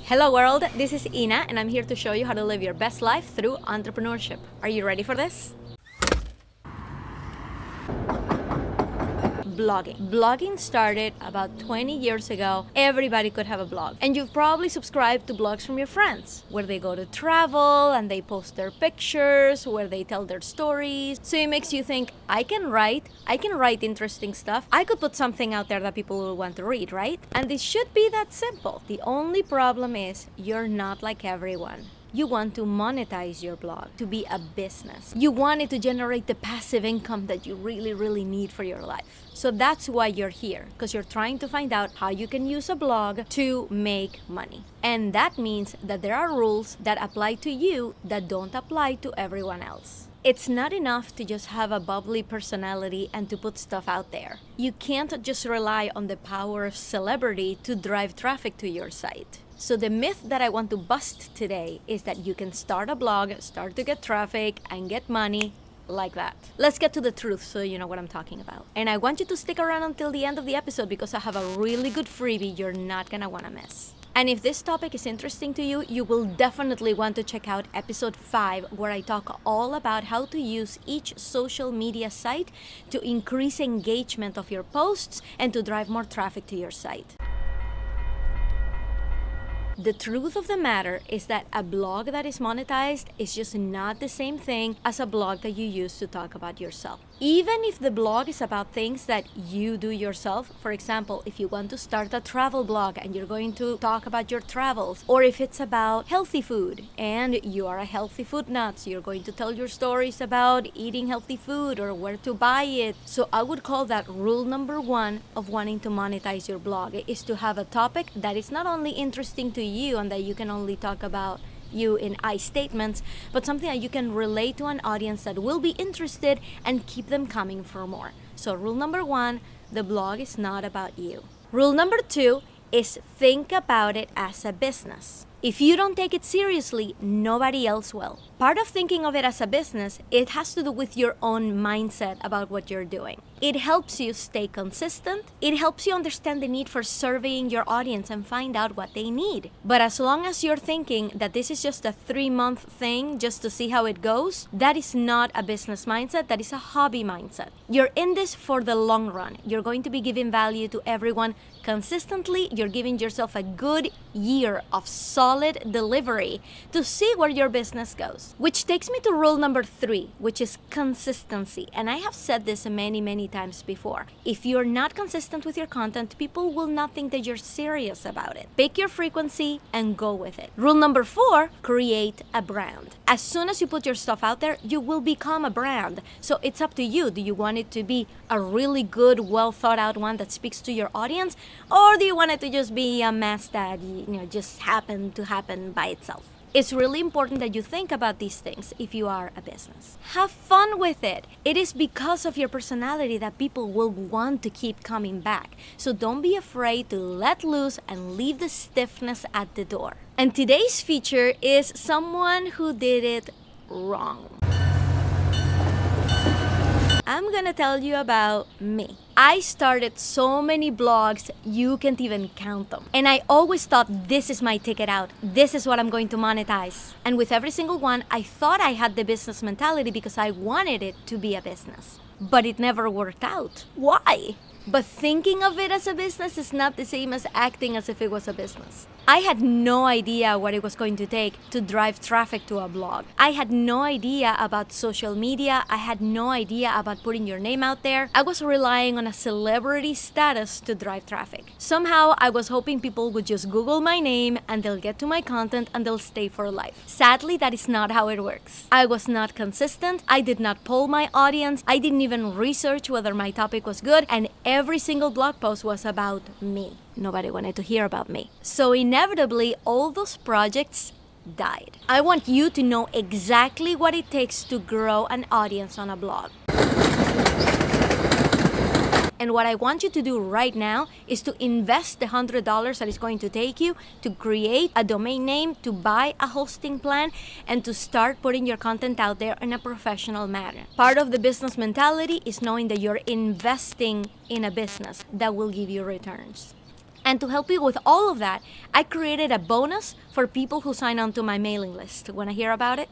Hello world, this is Ina and I'm here to show you how to live your best life through entrepreneurship. Are you ready for this? Blogging started about 20 years ago. Everybody could have a blog. And you've probably subscribed to blogs from your friends, where they go to travel and they post their pictures, where they tell their stories. So it makes you think, I can write interesting stuff. I could put something out there that people will want to read, right? And it should be that simple. The only problem is you're not like everyone. You want to monetize your blog, to be a business. You want it to generate the passive income that you really need for your life. So that's why you're here, because you're trying to find out how you can use a blog to make money. And that means that there are rules that apply to you that don't apply to everyone else. It's not enough to just have a bubbly personality and to put stuff out there. You can't just rely on the power of celebrity to drive traffic to your site. So the myth that I want to bust today is that you can start a blog, start to get traffic, and get money like that. Let's get to the truth so you know what I'm talking about. And I want you to stick around until the end of the episode because I have a really good freebie you're not gonna wanna miss. And if this topic is interesting to you, you will definitely want to check out episode 5, where I talk all about how to use each social media site to increase engagement of your posts and to drive more traffic to your site. The truth of the matter is that a blog that is monetized is just not the same thing as a blog that you use to talk about yourself. Even if the blog is about things that you do yourself, for example, if you want to start a travel blog and you're going to talk about your travels, or if it's about healthy food and you are a healthy food nut, so you're going to tell your stories about eating healthy food or where to buy it. So I would call that rule number 1 of wanting to monetize your blog, is to have a topic that is not only interesting to you and that you can only talk about you in I statements, but something that you can relate to an audience that will be interested and keep them coming for more. So rule number 1, the blog is not about you. Rule number 2 is think about it as a business. If you don't take it seriously, nobody else will. Part of thinking of it as a business, it has to do with your own mindset about what you're doing. It helps you stay consistent. It helps you understand the need for surveying your audience and find out what they need. But as long as you're thinking that this is just a 3-month thing just to see how it goes, that is not a business mindset, that is a hobby mindset. You're in this for the long run. You're going to be giving value to everyone consistently. You're giving yourself a good year of solid delivery to see where your business goes. Which takes me to rule number 3, which is consistency. And I have said this many times before. If you're not consistent with your content, people will not think that you're serious about it. Pick your frequency and go with it. Rule number 4, create a brand. As soon as you put your stuff out there, you will become a brand. So it's up to you. Do you want it to be a really good, well thought out one that speaks to your audience? Or do you want it to just be a mess that, just happened to happen by itself? It's really important that you think about these things if you are a business. Have fun with it. It is because of your personality that people will want to keep coming back. So don't be afraid to let loose and leave the stiffness at the door. And today's feature is someone who did it wrong. I'm gonna tell you about me. I started so many blogs, you can't even count them. And I always thought, this is my ticket out. This is what I'm going to monetize. And with every single one, I thought I had the business mentality because I wanted it to be a business. But it never worked out. Why? But thinking of it as a business is not the same as acting as if it was a business. I had no idea what it was going to take to drive traffic to a blog. I had no idea about social media. I had no idea about putting your name out there. I was relying on a celebrity status to drive traffic. Somehow, I was hoping people would just Google my name and they'll get to my content and they'll stay for life. Sadly, that is not how it works. I was not consistent. I did not poll my audience. I didn't even research whether my topic was good. And every single blog post was about me. Nobody wanted to hear about me. So inevitably, all those projects died. I want you to know exactly what it takes to grow an audience on a blog. And what I want you to do right now is to invest the $100 that it's going to take you to create a domain name, to buy a hosting plan, and to start putting your content out there in a professional manner. Part of the business mentality is knowing that you're investing in a business that will give you returns. And to help you with all of that, I created a bonus for people who sign on to my mailing list. Want to hear about it?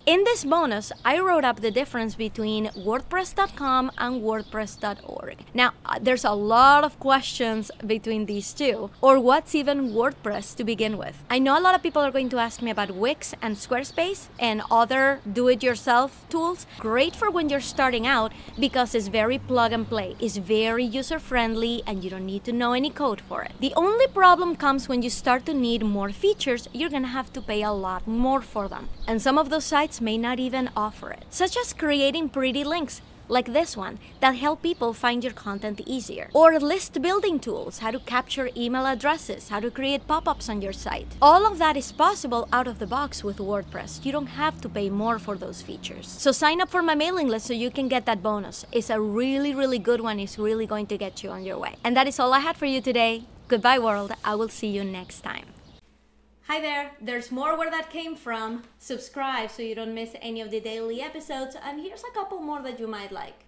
In this bonus, I wrote up the difference between WordPress.com and WordPress.org. Now, there's a lot of questions between these two, or what's even WordPress to begin with. I know a lot of people are going to ask me about Wix and Squarespace and other do-it-yourself tools. Great for when you're starting out because it's very plug and play. It's very user-friendly and you don't need to know any code for it. The only problem comes when you start to need more features. You're gonna have to pay a lot more for them. And some of those sites may not even offer it, such as creating pretty links like this one that help people find your content easier, or list building tools, how to capture email addresses, how to create pop-ups on your site. All of that is possible out of the box with WordPress. You don't have to pay more for those features. So sign up for my mailing list so you can get that bonus. It's a really good one. It's really going to get you on your way. And that is all I had for you today. Goodbye, world. I will see you next time. Hi there, there's more where that came from. Subscribe so you don't miss any of the daily episodes, and here's a couple more that you might like.